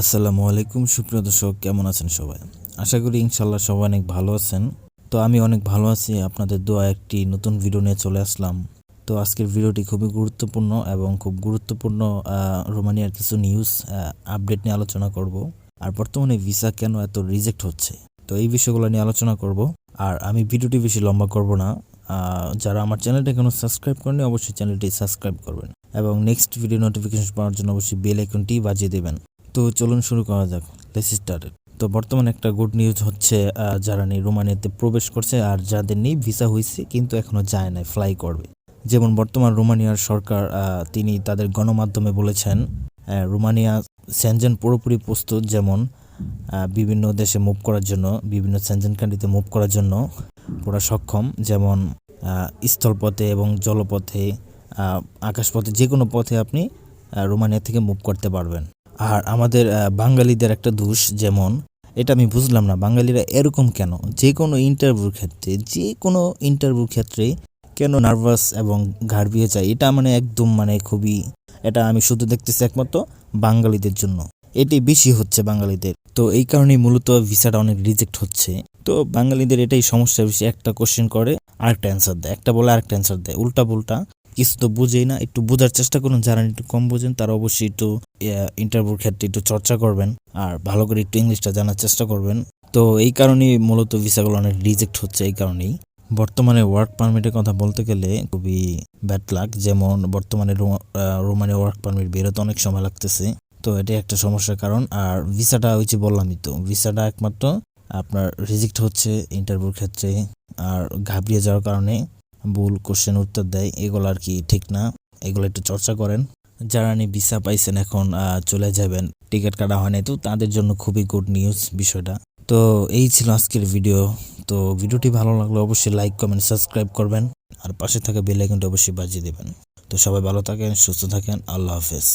আসসালামু আলাইকুম সুপ্রিয় দর্শক, কেমন আছেন সবাই? আশা করি ইনশাল্লাহ সবাই অনেক ভালো আছেন। তো আমি অনেক ভালো আছি, আপনাদের দোয়া একটি নতুন ভিডিও নিয়ে চলে আসলাম। তো আজকের ভিডিওটি খুবই গুরুত্বপূর্ণ এবং খুব গুরুত্বপূর্ণ রোমানিয়ার কিছু নিউজ আপডেট নিয়ে আলোচনা করব। আর বর্তমানে ভিসা কেন এত রিজেক্ট হচ্ছে, তো এই বিষয়গুলো নিয়ে আলোচনা করব। আর আমি ভিডিওটি বেশি লম্বা করব না। যারা আমার চ্যানেলটা এখনো সাবস্ক্রাইব করেনি অবশ্যই চ্যানেলটি সাবস্ক্রাইব করবেন এবং নেক্সট ভিডিও নোটিফিকেশন পাওয়ার জন্য অবশ্যই বেল আইকনটি বাজিয়ে দেবেন। তো চলুন শুরু করা যাক। Let's start. তো বর্তমানে একটা গুড নিউজ হচ্ছে, যারা নেই রোমানিয়াতে প্রবেশ করছে আর যাদের নেই ভিসা হয়েছে কিন্তু এখনো যায় না, ফ্লাই করবে। যেমন বর্তমান রোমানিয়ার সরকার তিনি তাদের গণমাধ্যমে বলেছেন রোমানিয়া সেনজেন পুরোপুরি প্রস্তুত, যেমন বিভিন্ন দেশে মুভ করার জন্য, বিভিন্ন সেনজেন কান্ট্রিতে মুভ করার জন্য পুরো সক্ষম। যেমন স্থলপথে এবং জলপথে, আকাশপথে, যে কোনো পথে আপনি রোমানিয়া থেকে মুভ করতে পারবেন। আর আমাদের বাঙালিদের একটা দোষ, যেমন এটা আমি বুঝলাম না বাঙালিরা এরকম কেন, যে কোনো ইন্টারভিউর ক্ষেত্রে কেন নার্ভাস এবং ঘাড় বিয়ে যায়, এটা মানে একদম মানে খুবই, এটা আমি শুধু দেখতেছি একমাত্র বাঙালিদের জন্য, এটাই বেশি হচ্ছে বাঙালিদের। তো এই কারণেই মূলত ভিসাটা অনেক রিজেক্ট হচ্ছে। তো বাঙালিদের এটাই সমস্যা, বেশি একটা কোশ্চেন করে আরেকটা অ্যান্সার দেয়, একটা বলে আরেকটা অ্যান্সার দেয়, উল্টা পুল্টা কিছু তো বুঝেই না। একটু বোঝার চেষ্টা করুন, যারা একটু কম বোঝেন তারা অবশ্যই একটু ইন্টারভিউর ক্ষেত্রে একটু চর্চা করবেন আর ভালো করে একটু ইংলিশটা জানার চেষ্টা করবেন। তো এই কারণেই মূলত ভিসাগুলো অনেক রিজেক্ট হচ্ছে। এই কারণেই বর্তমানে ওয়ার্ক পারমিটের কথা বলতে গেলে খুবই ব্যাড লাক। যেমন বর্তমানে রোমানিয়া ওয়ার্ক পারমিট বেরোতে অনেক সময় লাগতেছে, তো এটাই একটা সমস্যার কারণ। আর ভিসাটা হচ্ছে বললামই তো, ভিসাটা একমাত্র আপনার রিজেক্ট হচ্ছে ইন্টারভিউর ক্ষেত্রে, আর ঘাবড়িয়ে যাওয়ার কারণে ভুল কোশ্চেন উত্তর দেয়, এগুলো আর কি ঠিক না। এগুলো একটু চর্চা করেন। যারা নিয়ে ভিসা পাইছেন এখন চলে যাবেন, টিকিট কাটা হয় নাই, তো তাদের জন্য খুবই গুড নিউজ বিষয়টা। তো এই ছিল আজকের ভিডিও। তো ভিডিওটি ভালো লাগলে অবশ্যই লাইক কমেন্ট সাবস্ক্রাইব করবেন আর পাশে থাকা বেল আইকনটা অবশ্যই বাজিয়ে দেবেন। তো সবাই ভালো থাকেন, সুস্থ থাকেন, আল্লাহ হাফেজ।